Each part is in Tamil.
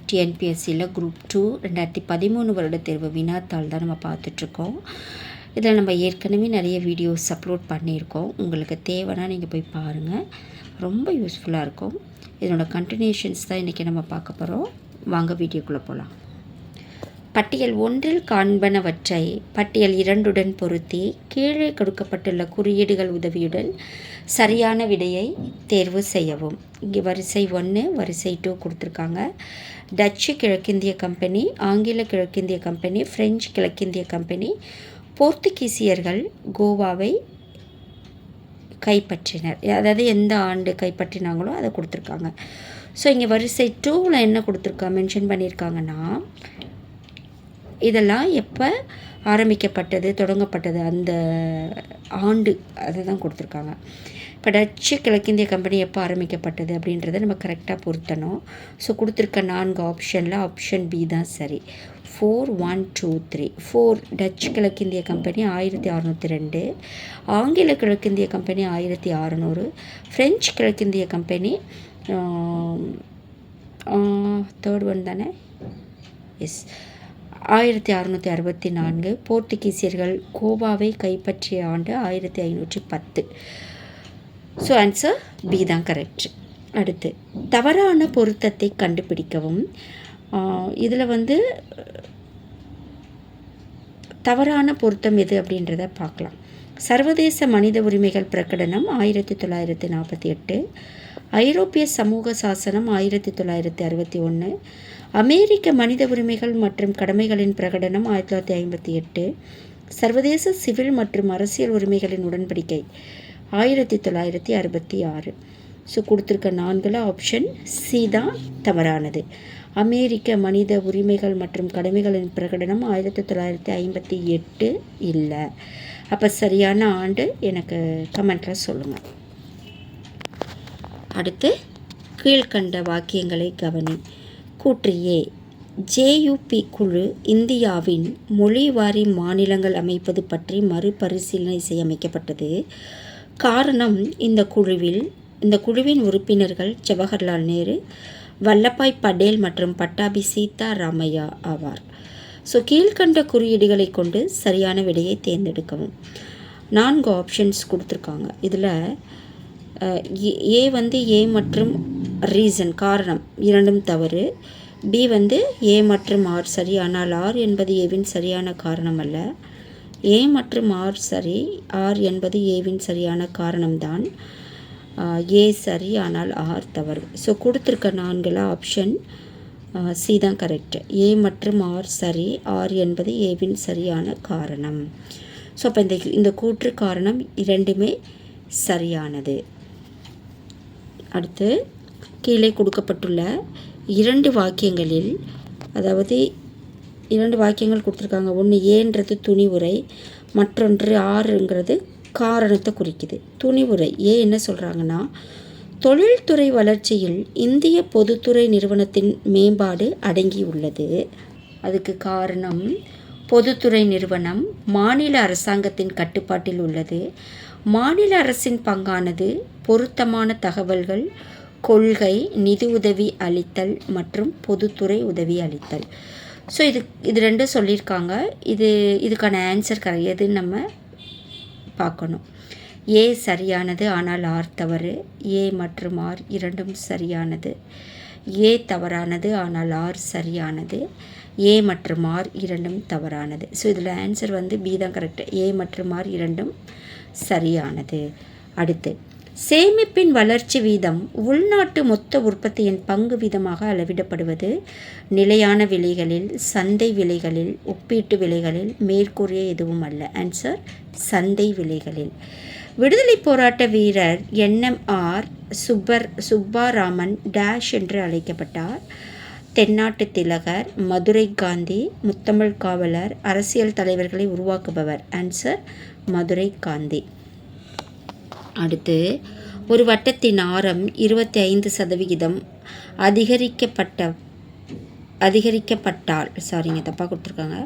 டிஎன்பிஎஸ்சியில் குரூப் 2 2013 வருட தேர்வு வினாத்தாள் தான் நம்ம பார்த்துட்ருக்கோம். இதில் நம்ம ஏற்கனவே நிறைய வீடியோஸ் அப்லோட் பண்ணியிருக்கோம். உங்களுக்கு தேவைன்னா நீங்கள் போய் பாருங்கள், ரொம்ப யூஸ்ஃபுல்லாக இருக்கும். இதனோட கண்டினியூஷன்ஸ் தான் இன்றைக்கி நம்ம பார்க்க போகிறோம். வாங்க வீடியோக்குள்ளே போகலாம். பட்டியல் 1 காண்பனவற்றை பட்டியல் 2 பொருத்தி கீழே கொடுக்கப்பட்டுள்ள குறியீடுகள் உதவியுடன் சரியான விடையை தேர்வு செய்யவும். இங்கே வரிசை 1, வரிசை 2 கொடுத்துருக்காங்க. டச்சு கிழக்கிந்திய கம்பெனி, ஆங்கில கிழக்கிந்திய கம்பெனி, பிரெஞ்சு கிழக்கிந்திய கம்பெனி, போர்த்துகீசியர்கள் கோவாவை கைப்பற்றினர். அதாவது எந்த ஆண்டு கைப்பற்றினாங்களோ அதை கொடுத்துருக்காங்க. ஸோ இங்கே வரிசை 2ல் என்ன மென்ஷன் பண்ணியிருக்காங்கன்னா, இதெல்லாம் எப்போ ஆரம்பிக்கப்பட்டது, தொடங்கப்பட்டது, அந்த ஆண்டு அதை தான் கொடுத்துருக்காங்க. இப்போ டச்சு கிழக்கிந்திய கம்பெனி எப்போ ஆரம்பிக்கப்பட்டது அப்படின்றத நம்ம கரெக்டாக பொருத்தணும். ஸோ கொடுத்துருக்க 4 ஆப்ஷனில் ஆப்ஷன் பி தான் சரி. 4, 1, 2, 3. 4 டச்சு கிழக்கிந்திய கம்பெனி 1602, ஆங்கில கிழக்கிந்திய கம்பெனி 1600, பிரெஞ்சு கிழக்கிந்திய கம்பெனி தேர்ட் ஒன் தானே, எஸ், 1664. போர்த்துகீசியர்கள் கோவாவை கைப்பற்றிய ஆண்டு 1510. ஸோ ஆன்சர் பி தான் கரெக்ட். அடுத்து தவறான பொருத்தத்தை கண்டுபிடிக்கவும். இதில் தவறான பொருத்தம் எது அப்படின்றத பார்க்கலாம். சர்வதேச மனித உரிமைகள் பிரகடனம் 1948, ஐரோப்பிய சமூக சாசனம் 1961, அமெரிக்க மனித உரிமைகள் மற்றும் கடமைகளின் பிரகடனம் 1958, சர்வதேச சிவில் மற்றும் அரசியல் உரிமைகளின் உடன்படிக்கை 1966. ஸோ கொடுத்துருக்க 4 ஆப்ஷன் சி தான் தவறானது. அமெரிக்க மனித உரிமைகள் மற்றும் கடமைகளின் பிரகடனம் 1958 இல்லை. அப்போ சரியான ஆண்டு எனக்கு கமெண்ட்டில் சொல்லுங்கள். அடுத்து கீழ்கண்ட வாக்கியங்களை கவனி. கூற்று ஏ, ஜேயுபி குழு இந்தியாவின் மொழிவாரி மாநிலங்கள் அமைப்பது பற்றி மறுபரிசீலனை செய்ய அமைக்கப்பட்டது. காரணம், இந்த குழுவின் உறுப்பினர்கள் ஜவஹர்லால் நேரு, வல்லபாய் படேல் மற்றும் பட்டாபி சீதா ராமையா ஆவார். ஸோ கீழ்கண்ட குறியீடுகளை கொண்டு சரியான விடையை தேர்ந்தெடுக்கவும். 4 ஆப்ஷன்ஸ் கொடுத்துருக்காங்க. இதில் ஏ ஏ மற்றும் ரீசன் காரணம் இரண்டும் தவறு. பி ஏ மற்றும் ஆர் சரி, ஆனால் ஆர் என்பது ஏவின் சரியான காரணம் அல்ல. ஏ மற்றும் ஆர் சரி, ஆர் என்பது ஏவின் சரியான காரணம்தான். ஏ சரி, ஆனால் ஆர் தவறு. ஸோ கொடுத்துருக்க 4 ஆப்ஷன் சி தான் கரெக்ட். ஏ மற்றும் ஆர் சரி, ஆர் என்பது ஏவின் சரியான காரணம். ஸோ அப்போ இந்த கூற்று காரணம் இரண்டுமே சரியானது. அடுத்து கீழே கொடுக்கப்பட்டுள்ள 2 வாக்கியங்களில், அதாவது 2 வாக்கியங்கள் கொடுத்துருக்காங்க. ஒன்று ஏன்றது துணிவுரை, மற்றொன்று ஆறுங்கிறது காரணத்தை குறிக்குது. துணிவுரை ஏ என்ன சொல்கிறாங்கன்னா, தொழில்துறை வளர்ச்சியில் இந்திய பொதுத்துறை நிறுவனத்தின் மேம்பாடு அடங்கியுள்ளது. அதுக்கு காரணம், பொதுத்துறை நிறுவனம் மாநில அரசாங்கத்தின் கட்டுப்பாட்டில் உள்ளது. மாநில அரசின் பங்கானது பொருத்தமான தகவல்கள், கொள்கை, நிதி உதவி அளித்தல் மற்றும் பொதுத்துறை உதவி அளித்தல். ஸோ இது 2 சொல்லியிருக்காங்க. இதுக்கான ஆன்சர் எதுன்னு நம்ம பார்க்கணும். ஏ சரியானது, ஆனால் ஆர் தவறு. ஏ மற்றும் ஆர் இரண்டும் சரியானது. ஏ தவறானது, ஆனால் ஆர் சரியானது. ஏ மற்றும் ஆர் இரண்டும் தவறானது. ஸோ இதில் ஆன்சர் பி தான் கரெக்ட். ஏ மற்றும் ஆர் இரண்டும் சரியானது. அடுத்து சேமிப்பின் வளர்ச்சி வீதம் உள்நாட்டு மொத்த உற்பத்தியின் பங்கு வீதமாக அளவிடப்படுவது நிலையான விலைகளில், சந்தை விலைகளில், ஒப்பீட்டு விலைகளில் மேற்கூறிய எதுவும் அல்ல. ஆன்சர் சந்தை விலைகளில். விடுதலை போராட்ட வீரர் என்எம்ஆர் சுப்பாராமன் டேஷ் என்று அழைக்கப்பட்டார். தென்னாட்டு திலகர், மதுரை காந்தி, முத்தமிழ் காவலர், அரசியல் தலைவர்களை உருவாக்குபவர். ஆன்சர் மதுரை காந்தி. அடுத்து ஒரு வட்டத்தின் ஆரம் 25% அதிகரிக்கப்பட்டால் தப்பாக கொடுத்துருக்காங்க.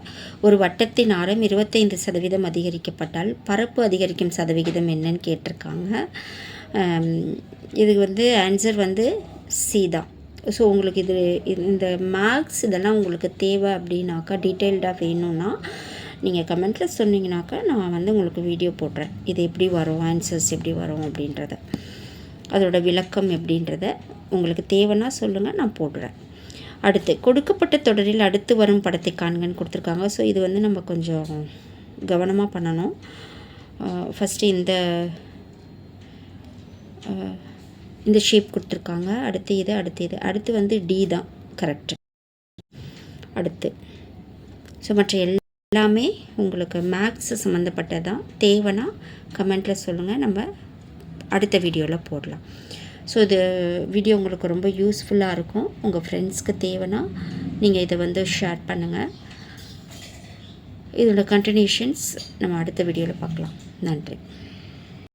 ஒரு வட்டத்தின் ஆரம் 25% அதிகரிக்கப்பட்டால் பரப்பு அதிகரிக்கும் சதவிகிதம் என்னன்னு கேட்டிருக்காங்க. இது ஆன்சர் சி தான். ஸோ உங்களுக்கு இந்த மேக்ஸ் இதெல்லாம் உங்களுக்கு தேவை அப்படின்னாக்கா டீட்டெயில்டாக வேணும்னா நீங்கள் கமெண்ட்டில் சொன்னீங்கனாக்கா நான் வந்து உங்களுக்கு வீடியோ போடுறேன். இது எப்படி வரும், ஆன்சர்ஸ் எப்படி வரும் அப்படின்றத, அதோட விளக்கம் எப்படின்றத உங்களுக்கு தேவைன்னா சொல்லுங்கள், நான் போடுறேன். அடுத்து கொடுக்கப்பட்ட தொடரில் அடுத்து வரும் படத்தை காண்கன்னு கொடுத்துருக்காங்க. ஸோ இது வந்து நம்ம கொஞ்சம் கவனமாக பண்ணணும். ஃபஸ்ட்டு இந்த ஷேப் கொடுத்துருக்காங்க. அடுத்து வந்து டி தான் கரெக்டு. அடுத்து ஸோ மற்ற எல்லாமே உங்களுக்கு மேக்ஸ் சம்மந்தப்பட்டது தான். தேவைன்னா கமெண்ட்டில் சொல்லுங்கள், நம்ம அடுத்த வீடியோவில் போடலாம். ஸோ இது வீடியோ உங்களுக்கு ரொம்ப யூஸ்ஃபுல்லாக இருக்கும். உங்கள் ஃப்ரெண்ட்ஸ்க்கு தேவைன்னா நீங்கள் இதை வந்து ஷேர் பண்ணுங்கள். இதோட கண்டினியூஷன்ஸ் நம்ம அடுத்த வீடியோவில் பார்க்கலாம். நன்றி.